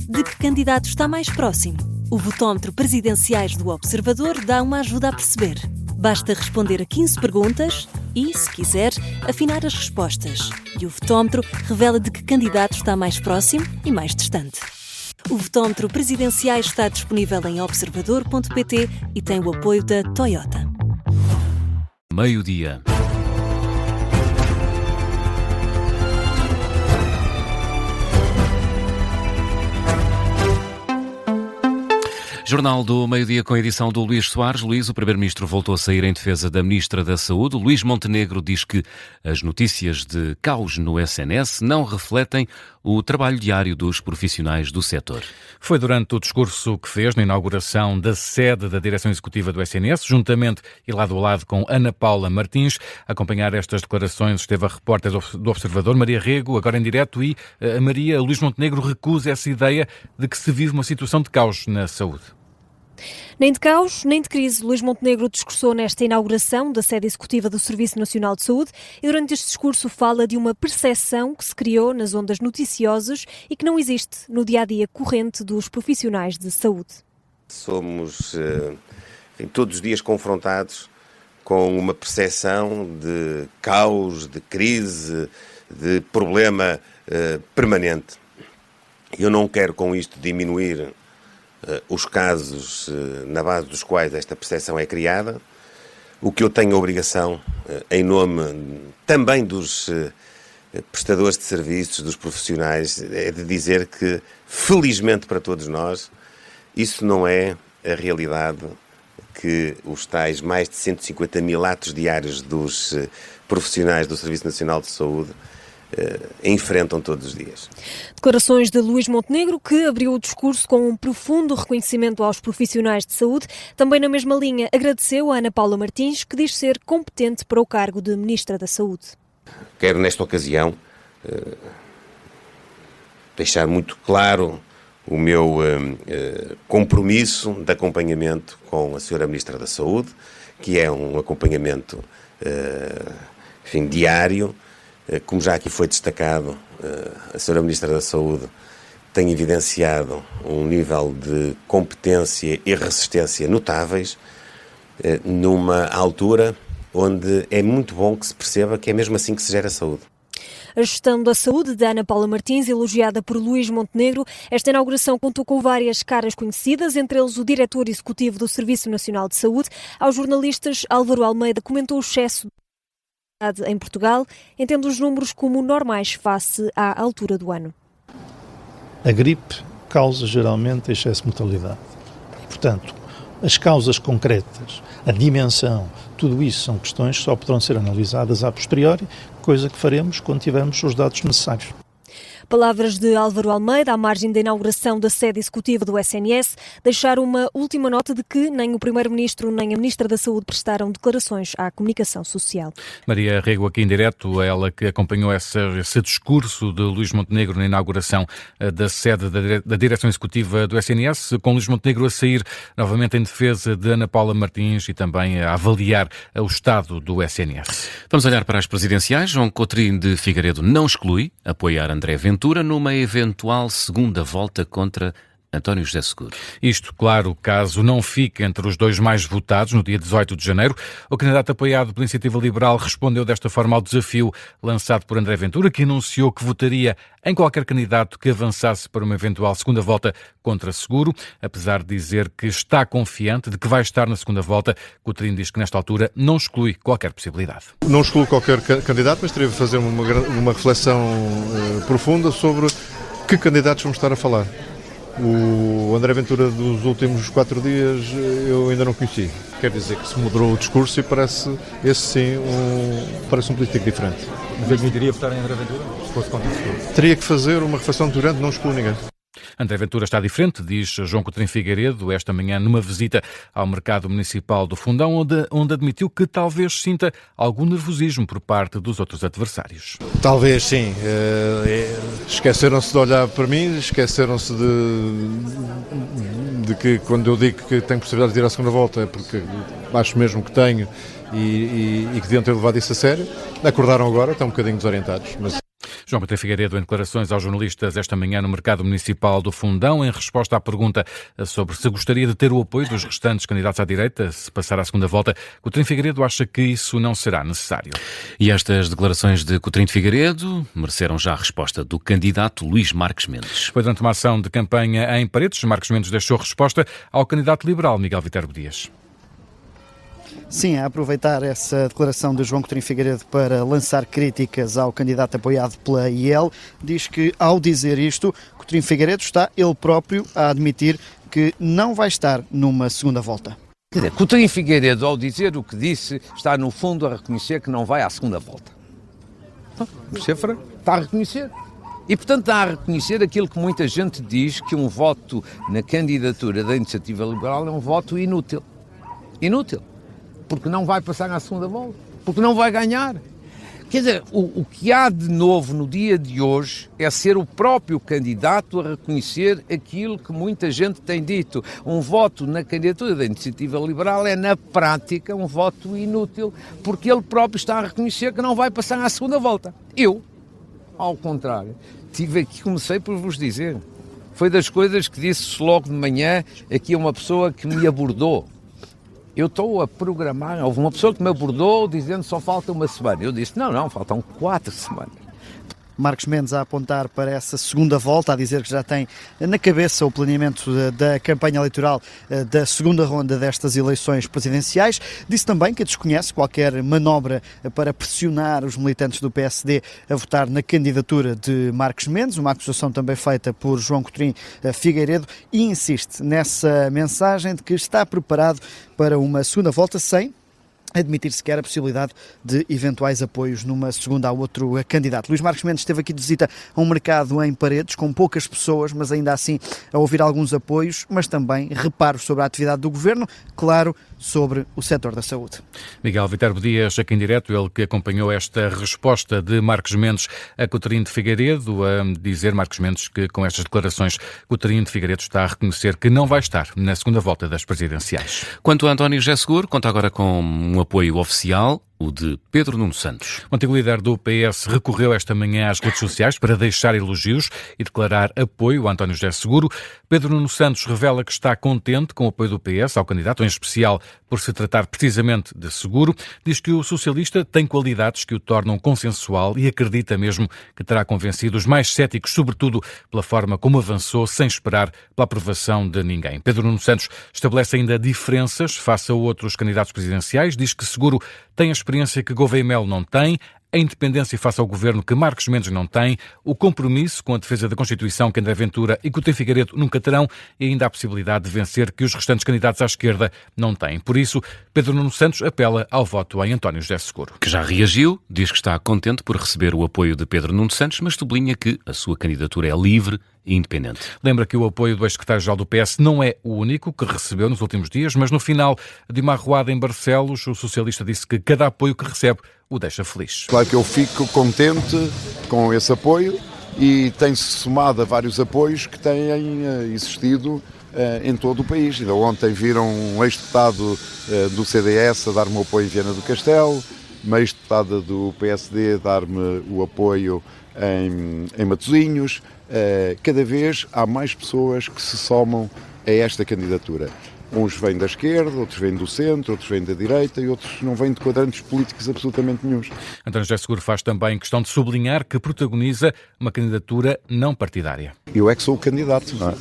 de que candidato está mais próximo? O votómetro Presidenciais do Observador dá uma ajuda a perceber. Basta responder a 15 perguntas e, se quiser, afinar as respostas. E o votómetro revela de que candidato está mais próximo e mais distante. O votómetro Presidenciais está disponível em observador.pt e tem o apoio da Toyota. Meio-dia. Jornal do Meio-Dia com a edição do Luís Soares. Luís, o Primeiro-Ministro voltou a sair em defesa da Ministra da Saúde. Luís Montenegro diz que as notícias de caos no SNS não refletem o trabalho diário dos profissionais do setor. Foi durante o discurso que fez na inauguração da sede da Direção Executiva do SNS, juntamente e lado a lado com Ana Paula Martins. A acompanhar estas declarações esteve a repórter do Observador, Maria Rego, agora em direto, e a Maria, Luís Montenegro recusa essa ideia de que se vive uma situação de caos na saúde. Nem de caos, nem de crise. Luís Montenegro discursou nesta inauguração da sede executiva do Serviço Nacional de Saúde e durante este discurso fala de uma percepção que se criou nas ondas noticiosas e que não existe no dia-a-dia corrente dos profissionais de saúde. Somos todos os dias confrontados com uma percepção de caos, de crise, de problema permanente. Eu não quero com isto diminuir os casos na base dos quais esta percepção é criada. O que eu tenho a obrigação, em nome também dos prestadores de serviços, dos profissionais, é de dizer que, felizmente para todos nós, isso não é a realidade que os tais mais de 150 mil atos diários dos profissionais do Serviço Nacional de Saúde enfrentam todos os dias. Declarações de Luís Montenegro, que abriu o discurso com um profundo reconhecimento aos profissionais de saúde. Também na mesma linha agradeceu a Ana Paula Martins, que diz ser competente para o cargo de Ministra da Saúde. Quero nesta ocasião deixar muito claro o meu compromisso de acompanhamento com a Sra. Ministra da Saúde, que é um acompanhamento diário. Como já aqui foi destacado, a Sra. Ministra da Saúde tem evidenciado um nível de competência e resistência notáveis, numa altura onde é muito bom que se perceba que é mesmo assim que se gera a saúde. A gestão da saúde de Ana Paula Martins, elogiada por Luís Montenegro. Esta inauguração contou com várias caras conhecidas, entre eles o diretor executivo do Serviço Nacional de Saúde. Aos jornalistas, Álvaro Almeida comentou o excesso em Portugal, entende os números como normais face à altura do ano. A gripe causa geralmente excesso de mortalidade. Portanto, as causas concretas, a dimensão, tudo isso são questões que só poderão ser analisadas a posteriori, coisa que faremos quando tivermos os dados necessários. Palavras de Álvaro Almeida, à margem da inauguração da sede executiva do SNS, deixaram uma última nota de que nem o Primeiro-Ministro nem a Ministra da Saúde prestaram declarações à comunicação social. Maria Rego, aqui em direto, ela que acompanhou esse discurso de Luís Montenegro na inauguração da sede da Direção Executiva do SNS, com Luís Montenegro a sair novamente em defesa de Ana Paula Martins e também a avaliar o estado do SNS. Vamos olhar para as presidenciais. João Coutinho de Figueiredo não exclui apoiar André Ventura numa eventual segunda volta contra António José Seguro. Isto, claro, caso não fique entre os dois mais votados no dia 18 de janeiro. O candidato apoiado pela Iniciativa Liberal respondeu desta forma ao desafio lançado por André Ventura, que anunciou que votaria em qualquer candidato que avançasse para uma eventual segunda volta contra Seguro, apesar de dizer que está confiante de que vai estar na segunda volta. Coutinho diz que nesta altura não exclui qualquer possibilidade. Não excluo qualquer candidato, mas teria de fazer uma reflexão profunda sobre que candidatos vamos estar a falar. O André Ventura dos últimos 4 dias eu ainda não conheci. Quer dizer que se moderou o discurso e parece, esse sim, parece um político diferente. Mas admitiria votar em André Ventura, se fosse contra o Seguro? Teria que fazer uma reflexão muito grande, não excluo ninguém. André Ventura está diferente, diz João Coutinho Figueiredo, esta manhã numa visita ao mercado municipal do Fundão, onde admitiu que talvez sinta algum nervosismo por parte dos outros adversários. Talvez sim. Esqueceram-se de olhar para mim, esqueceram-se de que quando eu digo que tenho possibilidade de ir à segunda volta é porque acho mesmo que tenho e que deviam ter levado isso a sério. Acordaram agora, estão um bocadinho desorientados. Mas João Coutinho Figueiredo, em declarações aos jornalistas esta manhã no Mercado Municipal do Fundão, em resposta à pergunta sobre se gostaria de ter o apoio dos restantes candidatos à direita, se passar à segunda volta, Coutinho Figueiredo acha que isso não será necessário. E estas declarações de Coutinho Figueiredo mereceram já a resposta do candidato Luís Marques Mendes. Foi durante uma ação de campanha em Paredes, Marques Mendes deixou resposta ao candidato liberal Miguel Viterbo Dias. Sim, a aproveitar essa declaração de João Coutinho Figueiredo para lançar críticas ao candidato apoiado pela IEL, diz que, ao dizer isto, Coutinho Figueiredo está ele próprio a admitir que não vai estar numa segunda volta. Quer dizer, Coutinho Figueiredo, ao dizer o que disse, está no fundo a reconhecer que não vai à segunda volta. Está a reconhecer. E, portanto, está a reconhecer aquilo que muita gente diz, que um voto na candidatura da Iniciativa Liberal é um voto inútil. Inútil. Porque não vai passar à segunda volta, porque não vai ganhar. Quer dizer, o que há de novo no dia de hoje é ser o próprio candidato a reconhecer aquilo que muita gente tem dito. Um voto na candidatura da Iniciativa Liberal é, na prática, um voto inútil, porque ele próprio está a reconhecer que não vai passar à segunda volta. Eu, ao contrário, comecei por vos dizer, foi das coisas que disse logo de manhã aqui a uma pessoa que me abordou. Eu estou a programar, houve uma pessoa que me abordou dizendo que só falta uma semana. Eu disse, não, faltam 4 semanas. Marques Mendes a apontar para essa segunda volta, a dizer que já tem na cabeça o planeamento da campanha eleitoral da segunda ronda destas eleições presidenciais. Disse também que desconhece qualquer manobra para pressionar os militantes do PSD a votar na candidatura de Marques Mendes, uma acusação também feita por João Coutinho Figueiredo, e insiste nessa mensagem de que está preparado para uma segunda volta sem admitir sequer a possibilidade de eventuais apoios numa segunda a outro candidato. Luís Marques Mendes esteve aqui de visita a um mercado em Paredes, com poucas pessoas, mas ainda assim a ouvir alguns apoios, mas também reparos sobre a atividade do Governo, claro, sobre o setor da saúde. Miguel Viterbo Dias, aqui em direto, ele que acompanhou esta resposta de Marques Mendes a Coutinho de Figueiredo, a dizer, Marques Mendes, que com estas declarações Coutinho de Figueiredo está a reconhecer que não vai estar na segunda volta das presidenciais. Quanto a António José Seguro, conta agora com um apoio oficial, o de Pedro Nuno Santos. O antigo líder do PS recorreu esta manhã às redes sociais para deixar elogios e declarar apoio a António José Seguro. Pedro Nuno Santos revela que está contente com o apoio do PS ao candidato, em especial por se tratar precisamente de Seguro. Diz que o socialista tem qualidades que o tornam consensual e acredita mesmo que terá convencido os mais céticos, sobretudo pela forma como avançou sem esperar pela aprovação de ninguém. Pedro Nuno Santos estabelece ainda diferenças face a outros candidatos presidenciais. Diz que Seguro tem a experiência que Gouveia Melo não tem, a independência face ao governo que Marques Mendes não tem, o compromisso com a defesa da Constituição que André Ventura e Coutinho Figueiredo nunca terão e ainda a possibilidade de vencer que os restantes candidatos à esquerda não têm. Por isso, Pedro Nuno Santos apela ao voto em António José Seguro. Que já reagiu, diz que está contente por receber o apoio de Pedro Nuno Santos, mas sublinha que a sua candidatura é livre e independente. Lembra que o apoio do ex-secretário-geral do PS não é o único que recebeu nos últimos dias, mas no final de uma arruada em Barcelos, o socialista disse que cada apoio que recebe o deixa feliz. Claro que eu fico contente com esse apoio e tem-se somado a vários apoios que têm existido em todo o país. Ainda ontem viram um ex-deputado do CDS a dar-me o apoio em Viana do Castelo, uma ex-deputada do PSD dar-me o apoio em Matosinhos. Cada vez há mais pessoas que se somam a esta candidatura. Uns vêm da esquerda, outros vêm do centro, outros vêm da direita e outros não vêm de quadrantes políticos absolutamente nenhuns. António José Seguro faz também questão de sublinhar que protagoniza uma candidatura não partidária. Eu é que sou o candidato, não é?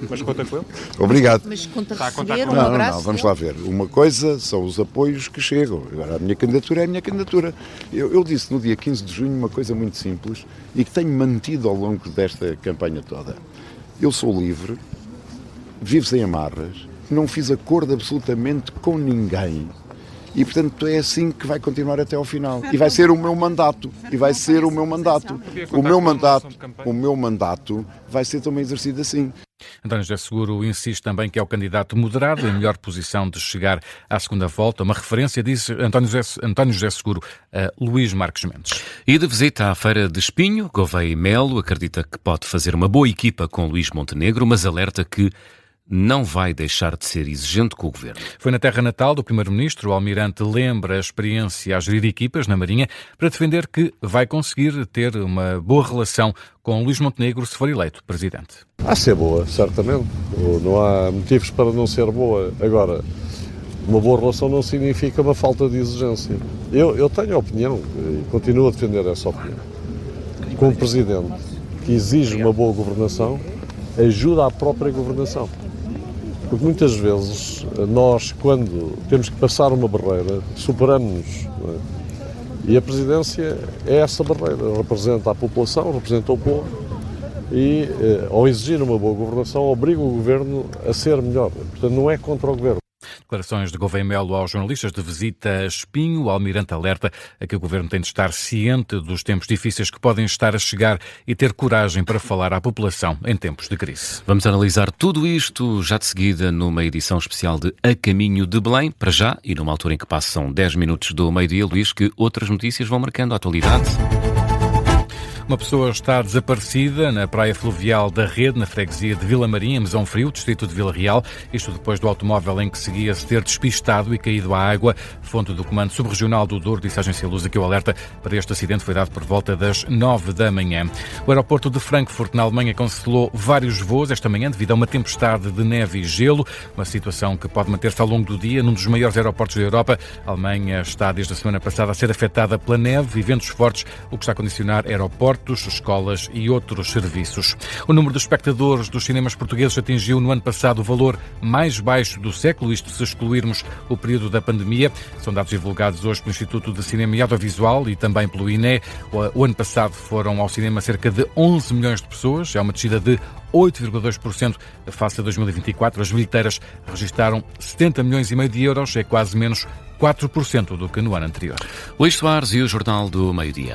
Mas conta com ele? Obrigado. Mas conta a receber um Não, abraço? não, vamos lá ver. Uma coisa são os apoios que chegam. Agora, a minha candidatura é a minha candidatura. Eu disse no dia 15 de junho uma coisa muito simples e que tenho mantido ao longo desta campanha toda. Eu sou livre, vivo sem amarras, não fiz acordo absolutamente com ninguém. E, portanto, é assim que vai continuar até ao final. E vai ser o meu mandato. O meu mandato vai ser também exercido assim. António José Seguro insiste também que é o candidato moderado em melhor posição de chegar à segunda volta. Uma referência, disse António José Seguro, a Luís Marques Mendes. E de visita à Feira de Espinho, Gouveia Melo acredita que pode fazer uma boa equipa com Luís Montenegro, mas alerta que não vai deixar de ser exigente com o Governo. Foi na terra natal do Primeiro-Ministro. O Almirante lembra a experiência a gerir equipas na Marinha para defender que vai conseguir ter uma boa relação com Luís Montenegro se for eleito Presidente. Há de ser boa, certamente. Não há motivos para não ser boa. Agora, uma boa relação não significa uma falta de exigência. Eu tenho a opinião, e continuo a defender essa opinião. Como Presidente que exige uma boa governação, ajuda à própria governação. Porque muitas vezes nós, quando temos que passar uma barreira, superamos-nos. Não é? E a Presidência é essa barreira, representa a população, representa o povo e, ao exigir uma boa governação, obriga o Governo a ser melhor. Portanto, não é contra o Governo. Declarações de Gouveia Melo aos jornalistas de visita a Espinho. O Almirante alerta a que o Governo tem de estar ciente dos tempos difíceis que podem estar a chegar e ter coragem para falar à população em tempos de crise. Vamos analisar tudo isto já de seguida numa edição especial de A Caminho de Belém, para já, e numa altura em que passam 10 minutos do meio-dia, Luís, que outras notícias vão marcando a atualidade. Uma pessoa está desaparecida na praia fluvial da Rede, na freguesia de Vila Marim, em Mesão Frio, distrito de Vila Real. Isto depois do automóvel em que seguia se ter despistado e caído à água. Fonte do Comando Subregional do Douro disse à Agência Lusa que o alerta para este acidente foi dado por volta das 9 da manhã. O aeroporto de Frankfurt, na Alemanha, cancelou vários voos esta manhã devido a uma tempestade de neve e gelo. Uma situação que pode manter-se ao longo do dia num dos maiores aeroportos da Europa. A Alemanha está desde a semana passada a ser afetada pela neve e ventos fortes, o que está a condicionar aeroportos, escolas e outros serviços. O número de espectadores dos cinemas portugueses atingiu no ano passado o valor mais baixo do século, isto se excluirmos o período da pandemia. São dados divulgados hoje pelo Instituto de Cinema e Audiovisual e também pelo INE. O ano passado foram ao cinema cerca de 11 milhões de pessoas, é uma descida de 8,2% face a 2024. As bilheteiras registaram 70 milhões e meio de euros, é quase menos 4% do que no ano anterior. Luís Soares e o Jornal do Meio-Dia.